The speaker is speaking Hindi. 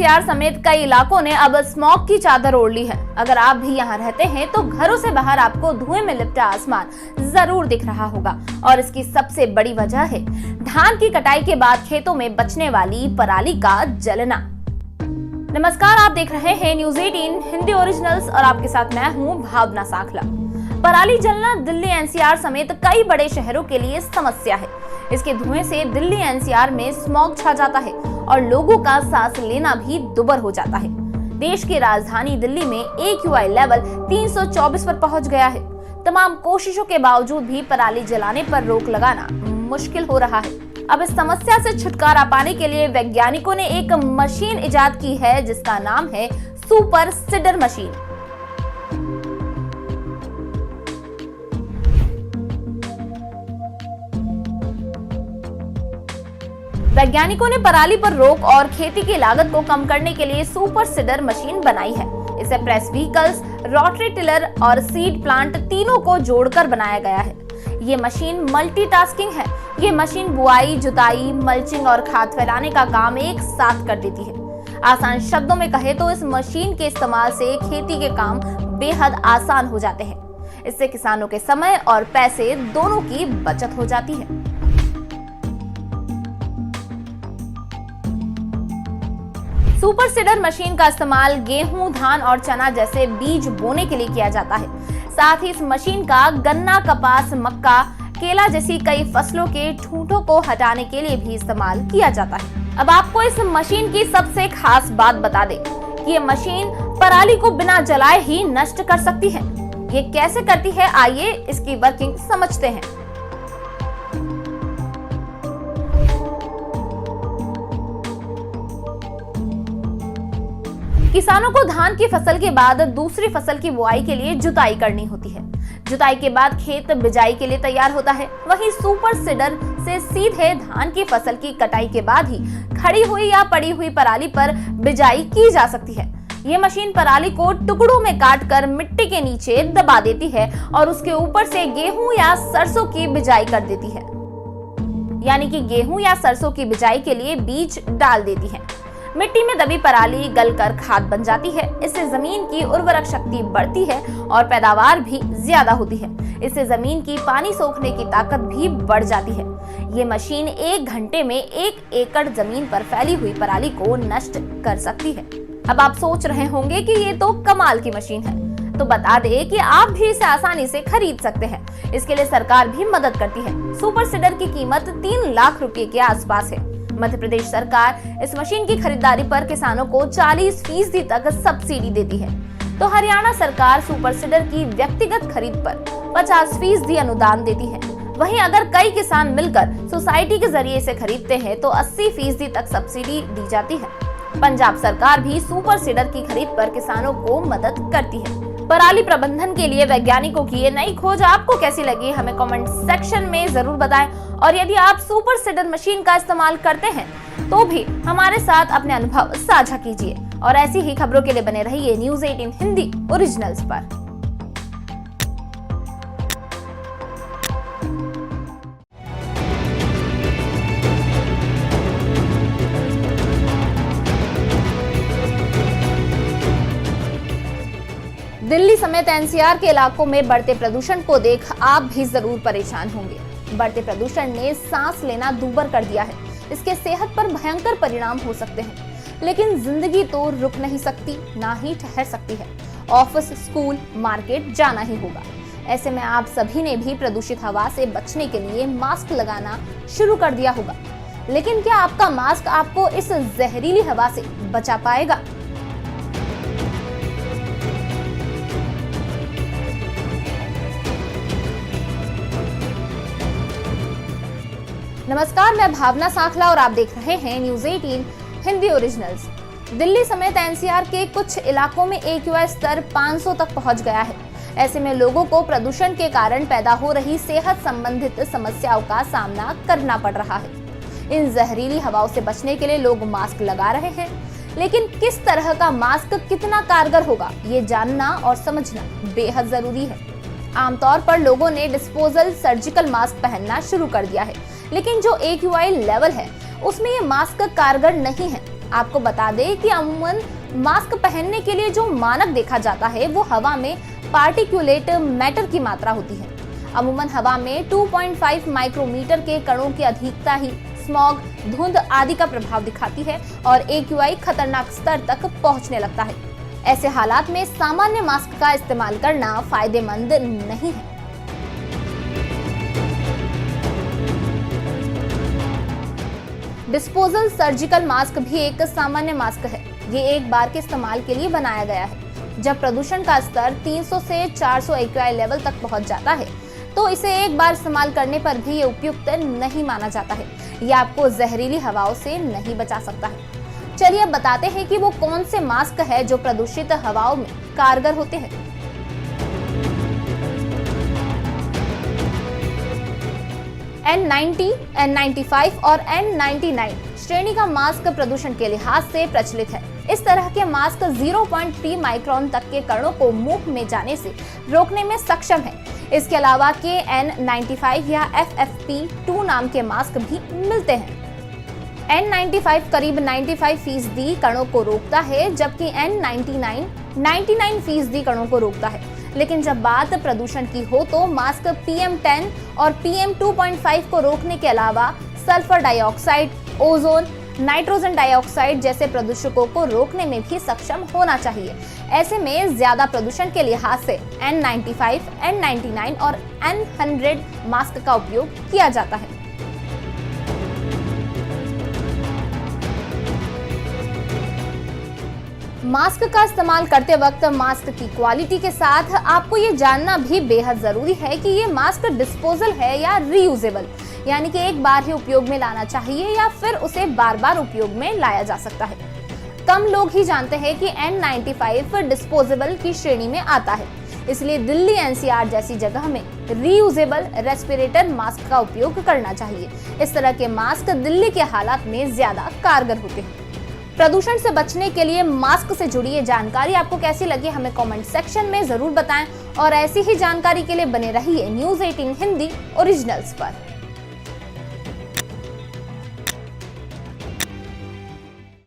एनसीआर समेत कई इलाकों ने अब स्मॉग की चादर ओढ़ ली है। अगर आप भी यहाँ रहते हैं तो घरों से बाहर आपको धुएं में लिपटा आसमान जरूर दिख रहा होगा और इसकी सबसे बड़ी वजह है धान की कटाई के बाद खेतों में बचने वाली पराली का जलना। नमस्कार, आप देख रहे हैं न्यूज़ 18 हिंदी ओरिजिनल्स और आपके साथ मैं हूँ भावना साखला। पराली जलना दिल्ली एनसीआर समेत कई बड़े शहरों के लिए समस्या है। इसके धुएं से दिल्ली एनसीआर में स्मॉग छा जाता है और लोगों का सांस लेना भी दुभर हो जाता है। देश की राजधानी दिल्ली में AQI लेवल 324 पर पहुंच गया है। तमाम कोशिशों के बावजूद भी पराली जलाने पर रोक लगाना मुश्किल हो रहा है। अब इस समस्या से छुटकारा पाने के लिए वैज्ञानिकों ने एक मशीन इजाद की है जिसका नाम है सुपर सीडर मशीन। वैज्ञानिकों ने पराली पर रोक और खेती की लागत को कम करने के लिए सुपर सीडर मशीन बनाई है। इसे प्रेस व्हीकल्स, रोटरी टिलर और सीड प्लांट तीनों को जोड़कर बनाया गया है। ये मशीन मल्टीटास्किंग है। ये मशीन बुआई, जुताई, मल्चिंग और खाद फैलाने का काम एक साथ कर देती है। आसान शब्दों में कहे तो इस मशीन के इस्तेमाल से खेती के काम बेहद आसान हो जाते हैं। इससे किसानों के समय और पैसे दोनों की बचत हो जाती है। सुपर सीडर मशीन का इस्तेमाल गेहूं, धान और चना जैसे बीज बोने के लिए किया जाता है। साथ ही इस मशीन का गन्ना, कपास, मक्का, केला जैसी कई फसलों के ठूंठों को हटाने के लिए भी इस्तेमाल किया जाता है। अब आपको इस मशीन की सबसे खास बात बता दें कि ये मशीन पराली को बिना जलाए ही नष्ट कर सकती है। ये कैसे करती है, आइए इसकी वर्किंग समझते हैं। किसानों को धान की फसल के बाद दूसरी फसल की बुआई के लिए जुताई करनी होती है। जुताई के बाद खेत बिजाई के लिए तैयार होता है। वहीं सुपर सीडर से सीधे धान की फसल की कटाई के बाद ही खड़ी हुई या पड़ी हुई पराली पर बिजाई की जा सकती है। ये मशीन पराली को टुकड़ों में काटकर मिट्टी के नीचे दबा देती है और उसके ऊपर से गेहूं या सरसों की बिजाई कर देती है। यानी कि गेहूं या सरसों की बिजाई के लिए बीज डाल देती है। मिट्टी में दबी पराली गलकर खाद बन जाती है। इससे जमीन की उर्वरक शक्ति बढ़ती है और पैदावार भी ज्यादा होती है। इससे जमीन की पानी सोखने की ताकत भी बढ़ जाती है। ये मशीन 1 घंटे में 1 एकड़ जमीन पर फैली हुई पराली को नष्ट कर सकती है। अब आप सोच रहे होंगे कि ये तो कमाल की मशीन है, तो बता दें कि आप भी इसे आसानी से खरीद सकते हैं। इसके लिए सरकार भी मदद करती है। सुपर सीडर की कीमत 3 लाख रुपए के आसपास है। मध्य प्रदेश सरकार इस मशीन की खरीदारी पर किसानों को 40% तक सब्सिडी देती है, तो हरियाणा सरकार सुपर सीडर की व्यक्तिगत खरीद पर 50% अनुदान देती है। वहीं अगर कई किसान मिलकर सोसाइटी के जरिए इसे खरीदते हैं तो 80% तक सब्सिडी दी जाती है। पंजाब सरकार भी सुपर सीडर की खरीद पर किसानों को मदद करती है। पराली प्रबंधन के लिए वैज्ञानिकों की ये नई खोज आपको कैसी लगी, हमें कमेंट सेक्शन में जरूर बताएं। और यदि आप सुपर सीडर मशीन का इस्तेमाल करते हैं तो भी हमारे साथ अपने अनुभव साझा कीजिए। और ऐसी ही खबरों के लिए बने रहिए न्यूज़ 18 हिंदी ओरिजिनल्स पर। दिल्ली समेत एनसीआर के इलाकों में बढ़ते प्रदूषण को देख आप भी जरूर परेशान होंगे। बढ़ते प्रदूषण ने सांस लेना दूभर कर दिया है। इसके सेहत पर भयंकर परिणाम हो सकते हैं, लेकिन जिंदगी तो रुक नहीं सकती, ना ही ठहर सकती है। ऑफिस, स्कूल, मार्केट जाना ही होगा। ऐसे में आप सभी ने भी प्रदूषित हवा से बचने के लिए मास्क लगाना शुरू कर दिया होगा। लेकिन क्या आपका मास्क आपको इस जहरीली हवा से बचा पाएगा? नमस्कार, मैं भावना साखला और आप देख रहे हैं न्यूज़ 18 हिंदी ओरिजिनल्स। दिल्ली समेत एनसीआर के कुछ इलाकों में AQI स्तर 500 तक पहुंच गया है। ऐसे में लोगों को प्रदूषण के कारण पैदा हो रही सेहत संबंधित समस्याओं का सामना करना पड़ रहा है। इन जहरीली हवाओं से बचने के लिए लोग मास्क लगा रहे हैं, लेकिन किस तरह का मास्क कितना कारगर होगा, ये जानना और समझना बेहद जरूरी है। आमतौर पर लोगों ने डिस्पोजल सर्जिकल मास्क पहनना शुरू कर दिया है, लेकिन जो AQI लेवल है उसमें ये मास्क कारगर नहीं है। आपको बता दें कि अमूमन मास्क पहनने के लिए जो मानक देखा जाता है वो हवा में पार्टिकुलेट मैटर की मात्रा होती है। अमूमन हवा में 2.5 माइक्रोमीटर के कणों की अधिकता ही स्मॉग, धुंध आदि का प्रभाव दिखाती है और AQI खतरनाक स्तर तक पहुंचने लगता है। ऐसे हालात में सामान्य मास्क का इस्तेमाल करना फायदेमंद नहीं है। डिस्पोजल सर्जिकल मास्क भी एक सामान्य मास्क है। ये एक बार के इस्तेमाल के लिए बनाया गया है। जब प्रदूषण का स्तर 300 से 400 AQI लेवल तक पहुंच जाता है तो इसे एक बार इस्तेमाल करने पर भी ये उपयुक्त नहीं माना जाता है। ये आपको जहरीली हवाओं से नहीं बचा सकता है। चलिए अब बताते हैं कि वो कौन से मास्क है जो प्रदूषित हवाओं में कारगर होते हैं। N90, N95 और N99 श्रेणी का मास्क प्रदूषण के लिहाज से प्रचलित है। इस तरह के मास्क 0.3 माइक्रोन तक के कणों को मुंह में जाने से रोकने में सक्षम है। इसके अलावा के N95 या FFP2 नाम के मास्क भी मिलते हैं। N95 करीब 95% कणों को रोकता है, जबकि N99 99% कणों को रोकता है। लेकिन जब बात प्रदूषण की हो तो मास्क PM10 और PM2.5 को रोकने के अलावा sulphur dioxide, ozone, nitrogen dioxide जैसे प्रदूषकों को रोकने में भी सक्षम होना चाहिए। ऐसे में ज्यादा प्रदूषण के लिहाज से N95, N99 और N100 मास्क का उपयोग किया जाता है। मास्क का इस्तेमाल करते वक्त मास्क की क्वालिटी के साथ आपको ये जानना भी बेहद जरूरी है कि ये मास्क डिस्पोजल है या रीयूजेबल, यानी कि एक बार ही उपयोग में लाना चाहिए या फिर उसे बार बार उपयोग में लाया जा सकता है। कम लोग ही जानते हैं कि N95 डिस्पोजेबल की श्रेणी में आता है, इसलिए दिल्ली NCR जैसी जगह में रीयूजेबल रेस्पिरेटर मास्क का उपयोग करना चाहिए। इस तरह के मास्क दिल्ली के हालात में ज्यादा कारगर होते हैं। प्रदूषण से बचने के लिए मास्क से जुड़ी ये जानकारी आपको कैसी लगी हमें कमेंट सेक्शन में जरूर बताएं और ऐसी ही जानकारी के लिए बने रहिए News 18 हिंदी ओरिजिनल्स पर।